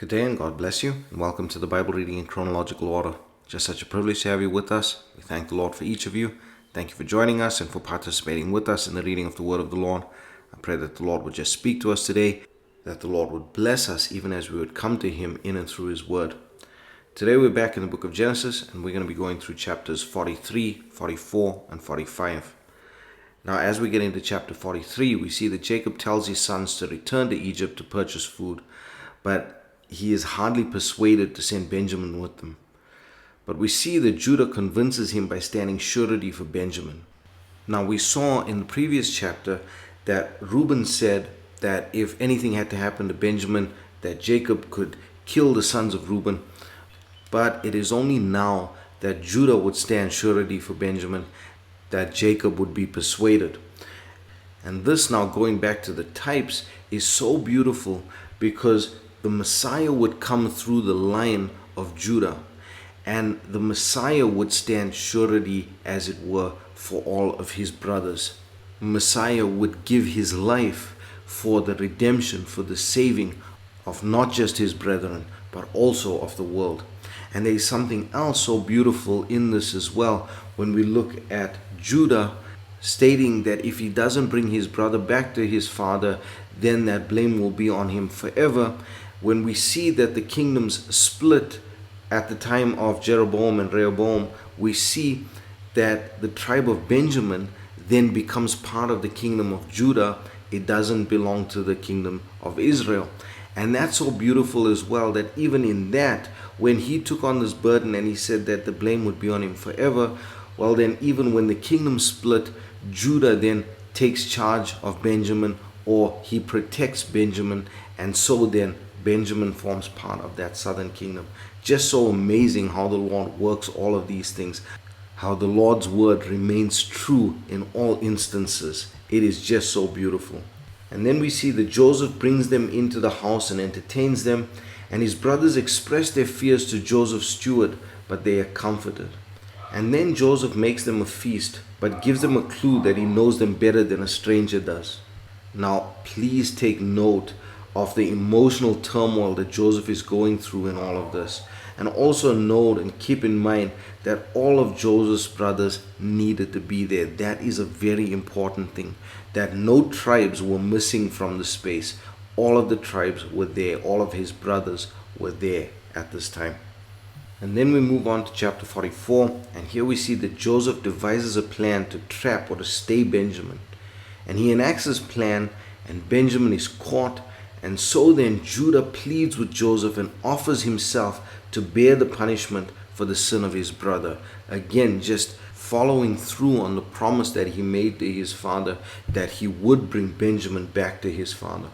Good day and God bless you, and welcome to the Bible reading in chronological order. Just such a privilege to have you with us. We thank the Lord for each of you. Thank you for joining us and for participating with us in the reading of the Word of the Lord. I pray that the Lord would just speak to us today, that the Lord would bless us even as we would come to Him in and through His Word. Today we're back in the book of Genesis, and we're going to be going through chapters 43, 44, and 45. Now, as we get into chapter 43, we see that Jacob tells his sons to return to Egypt to purchase food, but he is hardly persuaded to send Benjamin with them. But we see that Judah convinces him by standing surety for Benjamin. Now, we saw in the previous chapter that Reuben said that if anything had to happen to Benjamin, that Jacob could kill the sons of Reuben. But it is only now that Judah would stand surety for Benjamin that Jacob would be persuaded. And this, now going back to the types, is so beautiful because the Messiah would come through the line of Judah, and the Messiah would stand surety, as it were, for all of his brothers. Messiah would give his life for the redemption, for the saving of not just his brethren, but also of the world. And there is something else so beautiful in this as well, when we look at Judah stating that if he doesn't bring his brother back to his father, then that blame will be on him forever. When we see that the kingdoms split at the time of Jeroboam and Rehoboam, we see that the tribe of Benjamin then becomes part of the kingdom of Judah. It doesn't belong to the kingdom of Israel. And that's so beautiful as well, that even in that, when he took on this burden and he said that the blame would be on him forever, well then, even when the kingdom split, Judah then takes charge of Benjamin, or he protects Benjamin, and so then Benjamin forms part of that southern kingdom. Just so amazing how the Lord works all of these things, how the Lord's word remains true in all instances. It is just so beautiful. And then we see that Joseph brings them into the house and entertains them, and his brothers express their fears to Joseph's steward, but they are comforted. And then Joseph makes them a feast, but gives them a clue that he knows them better than a stranger does. Now, please take note of the emotional turmoil that Joseph is going through in all of this. And also note and keep in mind that all of Joseph's brothers needed to be there. That is a very important thing. That no tribes were missing from the space. All of the tribes were there. All of his brothers were there at this time. And then we move on to chapter 44. And here we see that Joseph devises a plan to trap or to stay Benjamin. And he enacts his plan, and Benjamin is caught. And so then Judah pleads with Joseph and offers himself to bear the punishment for the sin of his brother. Again, just following through on the promise that he made to his father, that he would bring Benjamin back to his father.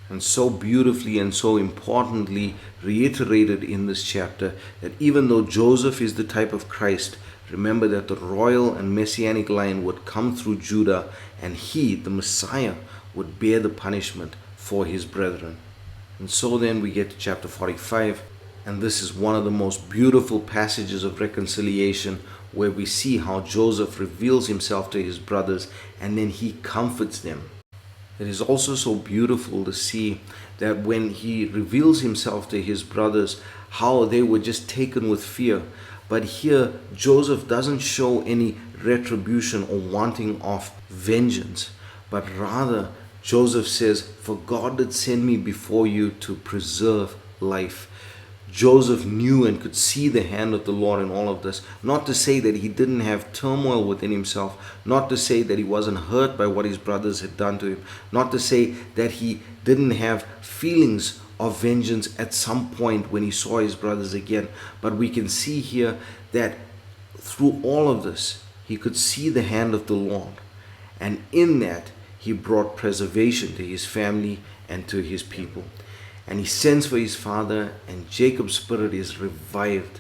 And so beautifully and so importantly reiterated in this chapter, that even though Joseph is the type of Christ, remember that the royal and messianic line would come through Judah, and he, the Messiah, would bear the punishment for his brethren. And so then we get to chapter 45, and this is one of the most beautiful passages of reconciliation, where we see how Joseph reveals himself to his brothers and then he comforts them. It is also so beautiful to see that when he reveals himself to his brothers, how they were just taken with fear. But here Joseph doesn't show any retribution or wanting of vengeance, but rather Joseph says, "For God did send me before you to preserve life." Joseph knew and could see the hand of the Lord in all of this. Not to say that he didn't have turmoil within himself, not to say that he wasn't hurt by what his brothers had done to him, not to say that he didn't have feelings of vengeance at some point when he saw his brothers again. But we can see here that through all of this, he could see the hand of the Lord. And in that, he brought preservation to his family and to his people. And he sends for his father, and Jacob's spirit is revived.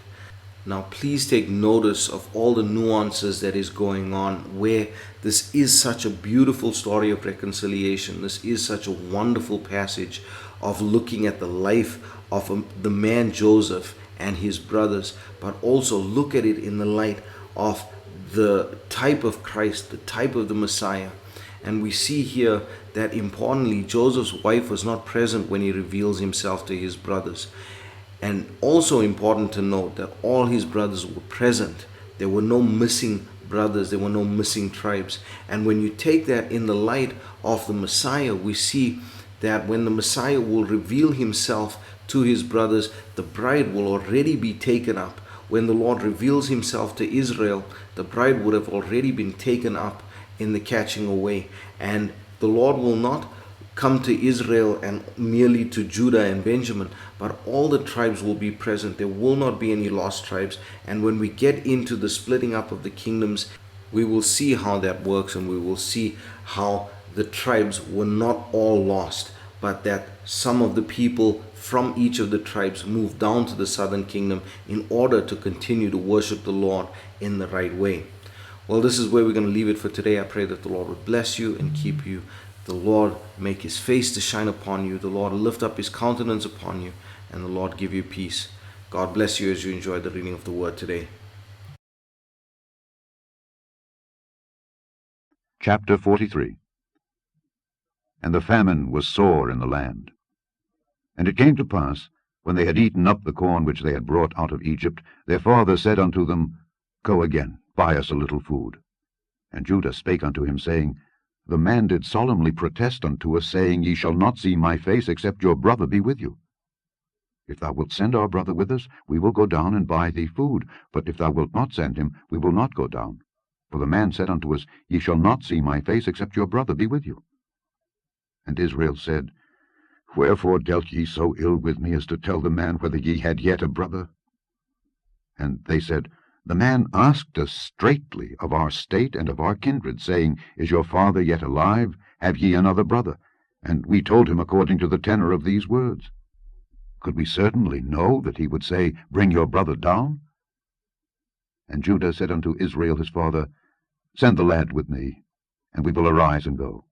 Now please take notice of all the nuances that is going on, where this is such a beautiful story of reconciliation. This is such a wonderful passage of looking at the life of the man Joseph and his brothers, but also look at it in the light of the type of Christ, the type of the Messiah. And we see here that importantly, Joseph's wife was not present when he reveals himself to his brothers. And also important to note that all his brothers were present. There were no missing brothers, there were no missing tribes. And when you take that in the light of the Messiah, we see that when the Messiah will reveal himself to his brothers, the bride will already be taken up. When the Lord reveals himself to Israel, the bride would have already been taken up in the catching away. And the Lord will not come to Israel and merely to Judah and Benjamin, but all the tribes will be present. There will not be any lost tribes. And when we get into the splitting up of the kingdoms, we will see how that works, and we will see how the tribes were not all lost, but that some of the people from each of the tribes moved down to the southern kingdom in order to continue to worship the Lord in the right way. Well, this is where we're going to leave it for today. I pray that the Lord would bless you and keep you. The Lord make his face to shine upon you. The Lord lift up his countenance upon you. And the Lord give you peace. God bless you as you enjoy the reading of the word today. Chapter 43. And the famine was sore in the land. And it came to pass, when they had eaten up the corn which they had brought out of Egypt, their father said unto them, Go again, buy us a little food. And Judah spake unto him, saying, The man did solemnly protest unto us, saying, Ye shall not see my face, except your brother be with you. If thou wilt send our brother with us, we will go down and buy thee food. But if thou wilt not send him, we will not go down. For the man said unto us, Ye shall not see my face, except your brother be with you. And Israel said, Wherefore dealt ye so ill with me, as to tell the man whether ye had yet a brother? And they said, The man asked us straitly of our state and of our kindred, saying, Is your father yet alive? Have ye another brother? And we told him according to the tenor of these words. Could we certainly know that he would say, Bring your brother down? And Judah said unto Israel his father, Send the lad with me, and we will arise and go,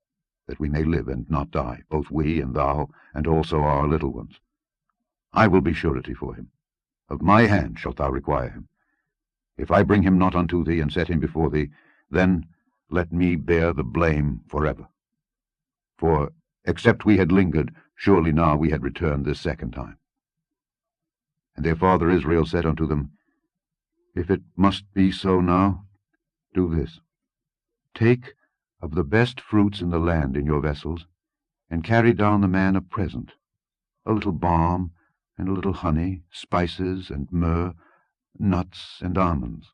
that we may live and not die, both we and thou, and also our little ones. I will be surety for him. Of my hand shalt thou require him. If I bring him not unto thee, and set him before thee, then let me bear the blame forever. For, except we had lingered, surely now we had returned this second time. And their father Israel said unto them, If it must be so now, do this. Take of the best fruits in the land in your vessels, and carry down the man a present, a little balm, and a little honey, spices, and myrrh, nuts, and almonds.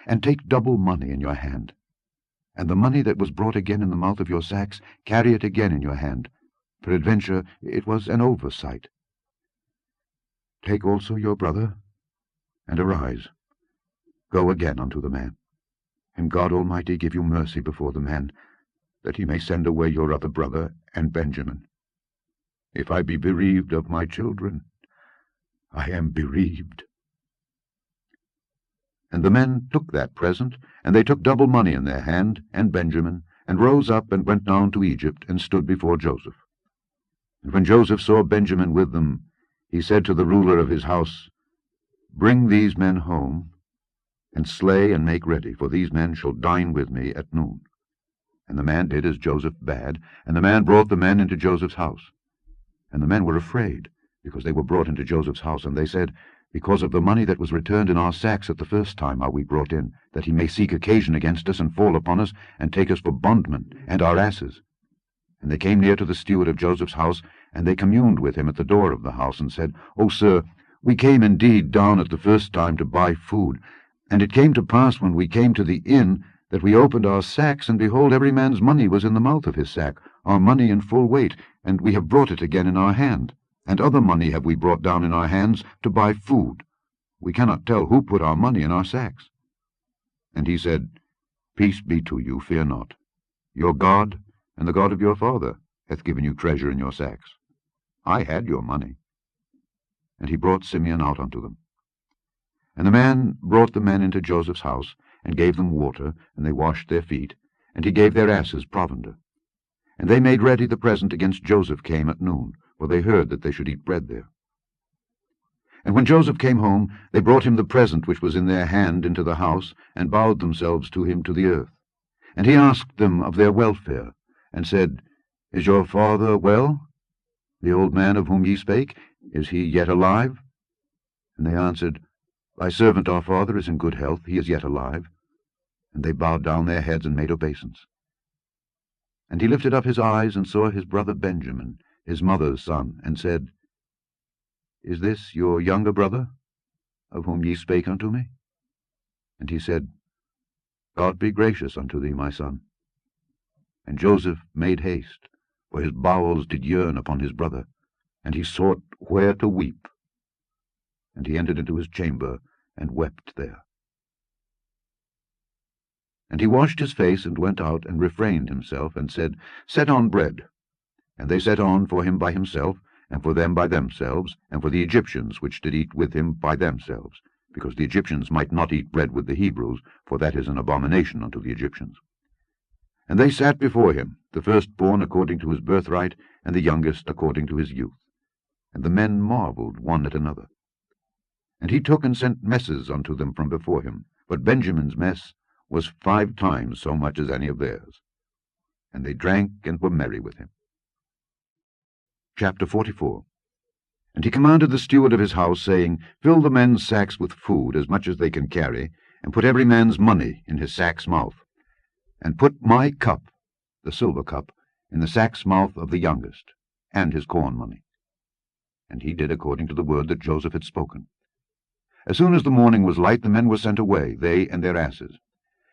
And take double money in your hand, and the money that was brought again in the mouth of your sacks, carry it again in your hand. Peradventure it was an oversight. Take also your brother, and arise. Go again unto the man. And God Almighty give you mercy before the man, that he may send away your other brother and Benjamin. If I be bereaved of my children, I am bereaved. And the men took that present, and they took double money in their hand, and Benjamin, and rose up and went down to Egypt, and stood before Joseph. And when Joseph saw Benjamin with them, he said to the ruler of his house, Bring these men home, and slay and make ready, for these men shall dine with me at noon. And the man did as Joseph bade, and the man brought the men into Joseph's house. And the men were afraid, because they were brought into Joseph's house, and they said, Because of the money that was returned in our sacks at the first time are we brought in, that he may seek occasion against us, and fall upon us, and take us for bondmen, and our asses. And they came near to the steward of Joseph's house, and they communed with him at the door of the house, and said, O sir, we came indeed down at the first time to buy food. And it came to pass, when we came to the inn, that we opened our sacks, and behold, every man's money was in the mouth of his sack, our money in full weight, and we have brought it again in our hand. And other money have we brought down in our hands to buy food. We cannot tell who put our money in our sacks. And he said, Peace be to you, fear not. Your God, and the God of your father, hath given you treasure in your sacks. I had your money. And he brought Simeon out unto them. And the man brought the men into Joseph's house, and gave them water, and they washed their feet, and he gave their asses provender. And they made ready the present against Joseph came at noon, for they heard that they should eat bread there. And when Joseph came home, they brought him the present which was in their hand into the house, and bowed themselves to him to the earth. And he asked them of their welfare, and said, Is your father well? The old man of whom ye spake, is he yet alive? And they answered, Thy servant our father is in good health, he is yet alive. And they bowed down their heads and made obeisance. And he lifted up his eyes and saw his brother Benjamin, his mother's son, and said, Is this your younger brother, of whom ye spake unto me? And he said, God be gracious unto thee, my son. And Joseph made haste, for his bowels did yearn upon his brother, and he sought where to weep. And he entered into his chamber, and wept there. And he washed his face, and went out, and refrained himself, and said, Set on bread. And they set on for him by himself, and for them by themselves, and for the Egyptians which did eat with him by themselves, because the Egyptians might not eat bread with the Hebrews, for that is an abomination unto the Egyptians. And they sat before him, the firstborn according to his birthright, and the youngest according to his youth. And the men marveled one at another. And he took and sent messes unto them from before him, but Benjamin's mess was 5 times so much as any of theirs. And they drank and were merry with him. Chapter 44. And he commanded the steward of his house, saying, Fill the men's sacks with food, as much as they can carry, and put every man's money in his sack's mouth. And put my cup, the silver cup, in the sack's mouth of the youngest, and his corn money. And he did according to the word that Joseph had spoken. As soon as the morning was light, the men were sent away, they and their asses.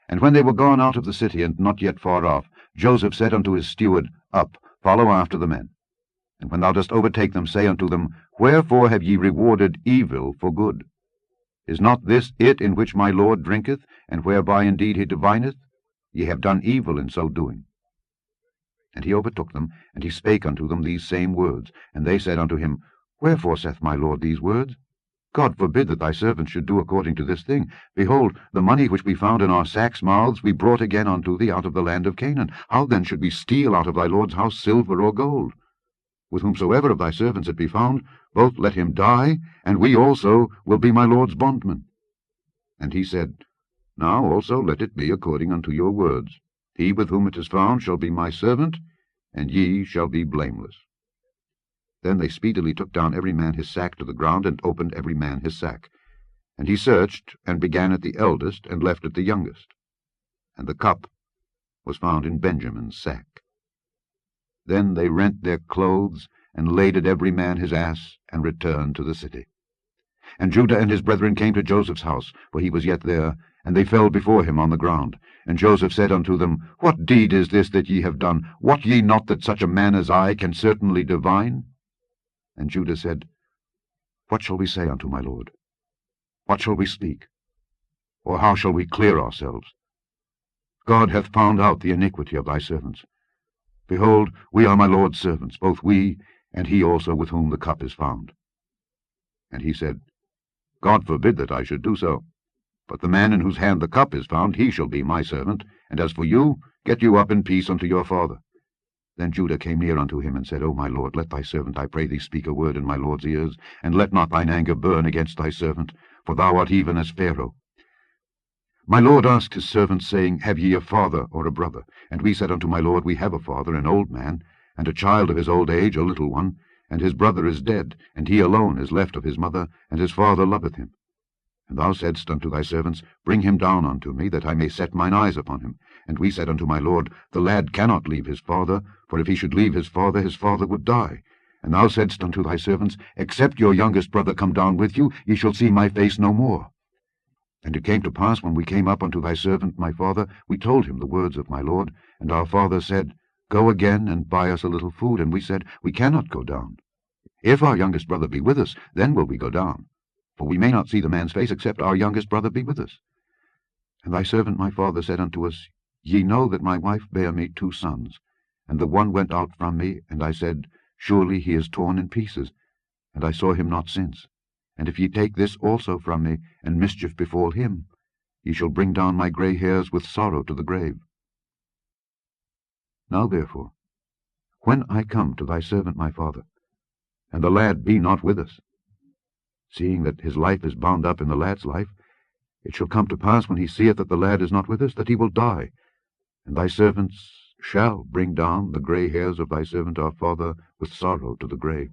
And when they were gone out of the city, and not yet far off, Joseph said unto his steward, Up, follow after the men. And when thou dost overtake them, say unto them, Wherefore have ye rewarded evil for good? Is not this it in which my Lord drinketh, and whereby indeed he divineth? Ye have done evil in so doing. And he overtook them, and he spake unto them these same words. And they said unto him, Wherefore saith my Lord these words? God forbid that thy servants should do according to this thing. Behold, the money which we found in our sacks' mouths we brought again unto thee out of the land of Canaan. How then should we steal out of thy Lord's house silver or gold? With whomsoever of thy servants it be found, both let him die, and we also will be my Lord's bondmen. And he said, Now also let it be according unto your words. He with whom it is found shall be my servant, and ye shall be blameless. Then they speedily took down every man his sack to the ground, and opened every man his sack. And he searched, and began at the eldest, and left at the youngest. And the cup was found in Benjamin's sack. Then they rent their clothes, and laded every man his ass, and returned to the city. And Judah and his brethren came to Joseph's house, for he was yet there, and they fell before him on the ground. And Joseph said unto them, What deed is this that ye have done? Wot ye not that such a man as I can certainly divine? And Judah said, What shall we say unto my lord? What shall we speak? Or how shall we clear ourselves? God hath found out the iniquity of thy servants. Behold, we are my lord's servants, both we, and he also with whom the cup is found. And he said, God forbid that I should do so. But the man in whose hand the cup is found, he shall be my servant. And as for you, get you up in peace unto your father. Then Judah came near unto him, and said, O my lord, let thy servant, I pray thee, speak a word in my lord's ears, and let not thine anger burn against thy servant, for thou art even as Pharaoh. My lord asked his servants, saying, Have ye a father or a brother? And we said unto my lord, We have a father, an old man, and a child of his old age, a little one, and his brother is dead, and he alone is left of his mother, and his father loveth him. And thou saidst unto thy servants, Bring him down unto me, that I may set mine eyes upon him. And we said unto my lord, The lad cannot leave his father, for if he should leave his father would die. And thou saidst unto thy servants, Except your youngest brother come down with you, ye shall see my face no more. And it came to pass, when we came up unto thy servant my father, we told him the words of my lord. And our father said, Go again, and buy us a little food. And we said, We cannot go down. If our youngest brother be with us, then will we go down. For we may not see the man's face, except our youngest brother be with us. And thy servant my father said unto us, Ye know that my wife bare me 2 sons, and the one went out from me, and I said, Surely he is torn in pieces, and I saw him not since. And if ye take this also from me, and mischief befall him, ye shall bring down my grey hairs with sorrow to the grave. Now therefore, when I come to thy servant my father, and the lad be not with us, seeing that his life is bound up in the lad's life, it shall come to pass, when he seeth that the lad is not with us, that he will die. And thy servants shall bring down the grey hairs of thy servant our father with sorrow to the grave.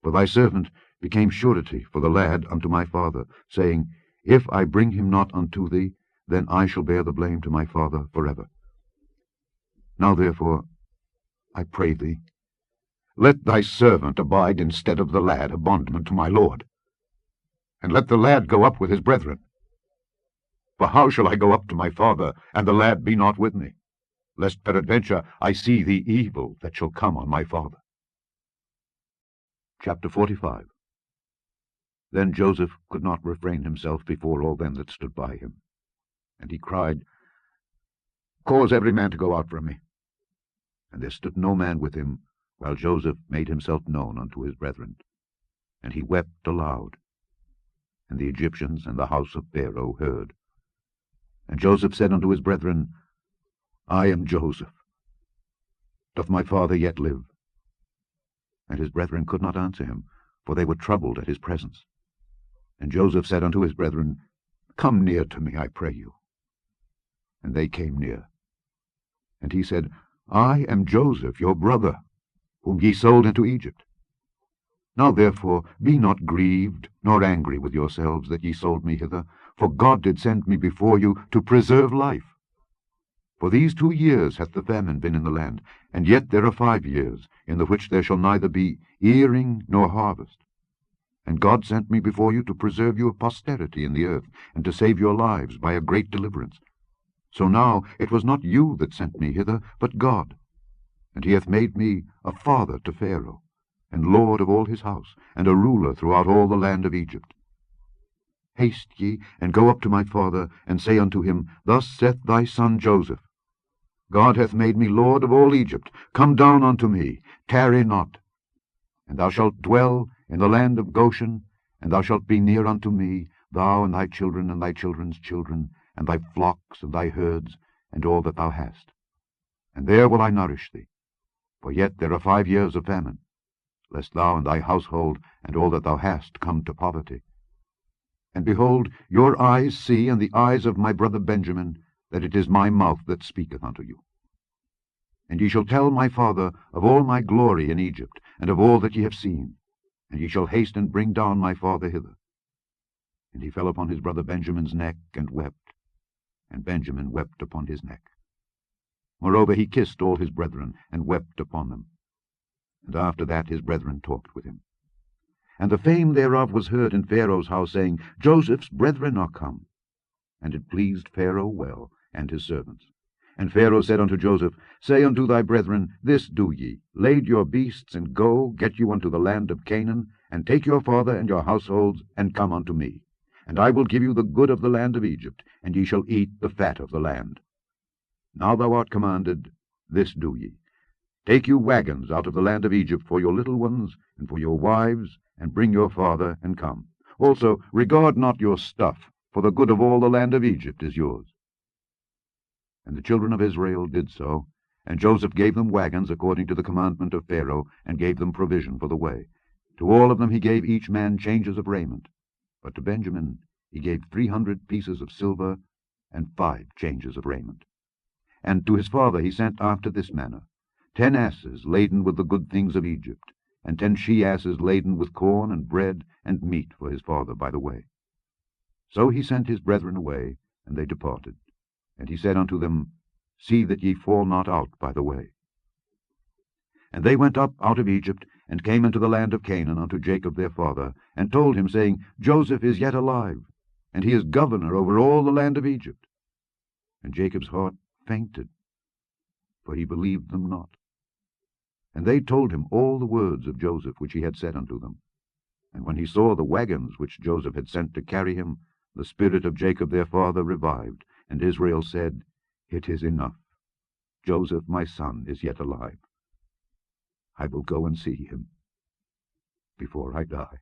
For thy servant became surety for the lad unto my father, saying, If I bring him not unto thee, then I shall bear the blame to my father forever. Now therefore, I pray thee, let thy servant abide instead of the lad, a bondman to my lord. And let the lad go up with his brethren. For how shall I go up to my father, and the lad be not with me, lest peradventure I see the evil that shall come on my father? Chapter 45. Then Joseph could not refrain himself before all them that stood by him. And he cried, Cause every man to go out from me. And there stood no man with him, while Joseph made himself known unto his brethren. And he wept aloud. And the Egyptians and the house of Pharaoh heard. And Joseph said unto his brethren, I am Joseph. Doth my father yet live? And his brethren could not answer him, for they were troubled at his presence. And Joseph said unto his brethren, Come near to me, I pray you. And they came near. And he said, I am Joseph, your brother, whom ye sold into Egypt. Now therefore be not grieved, nor angry with yourselves that ye sold me hither, for God did send me before you to preserve life. For these 2 years hath the famine been in the land, and yet there are 5 years, in the which there shall neither be earing nor harvest. And God sent me before you to preserve you of posterity in the earth, and to save your lives by a great deliverance. So now it was not you that sent me hither, but God. And he hath made me a father to Pharaoh, and lord of all his house, and a ruler throughout all the land of Egypt. Haste ye, and go up to my father, and say unto him, Thus saith thy son Joseph, God hath made me lord of all Egypt. Come down unto me, tarry not. And thou shalt dwell in the land of Goshen, and thou shalt be near unto me, thou and thy children and thy children's children, and thy flocks and thy herds, and all that thou hast. And there will I nourish thee. For yet there are 5 years of famine, lest thou and thy household and all that thou hast come to poverty. And behold, your eyes see, and the eyes of my brother Benjamin, that it is my mouth that speaketh unto you. And ye shall tell my father of all my glory in Egypt, and of all that ye have seen, and ye shall haste and bring down my father hither. And he fell upon his brother Benjamin's neck, and wept, and Benjamin wept upon his neck. Moreover he kissed all his brethren, and wept upon them. And after that his brethren talked with him. And the fame thereof was heard in Pharaoh's house, saying, Joseph's brethren are come. And it pleased Pharaoh well, and his servants. And Pharaoh said unto Joseph, Say unto thy brethren, This do ye, lade your beasts, and go, get you unto the land of Canaan, and take your father and your households, and come unto me. And I will give you the good of the land of Egypt, and ye shall eat the fat of the land. Now thou art commanded, this do ye. Take you wagons out of the land of Egypt for your little ones, and for your wives, and bring your father, and come. Also regard not your stuff, for the good of all the land of Egypt is yours. And the children of Israel did so, and Joseph gave them wagons according to the commandment of Pharaoh, and gave them provision for the way. To all of them he gave each man changes of raiment. But to Benjamin he gave 300 pieces of silver, and 5 changes of raiment. And to his father he sent after this manner, 10 asses laden with the good things of Egypt, and 10 she-asses laden with corn and bread and meat for his father by the way. So he sent his brethren away, and they departed. And he said unto them, See that ye fall not out by the way. And they went up out of Egypt, and came into the land of Canaan unto Jacob their father, and told him, saying, Joseph is yet alive, and he is governor over all the land of Egypt. And Jacob's heart fainted, for he believed them not. And they told him all the words of Joseph which he had said unto them. And when he saw the wagons which Joseph had sent to carry him, the spirit of Jacob their father revived, and Israel said, It is enough. Joseph my son is yet alive. I will go and see him before I die.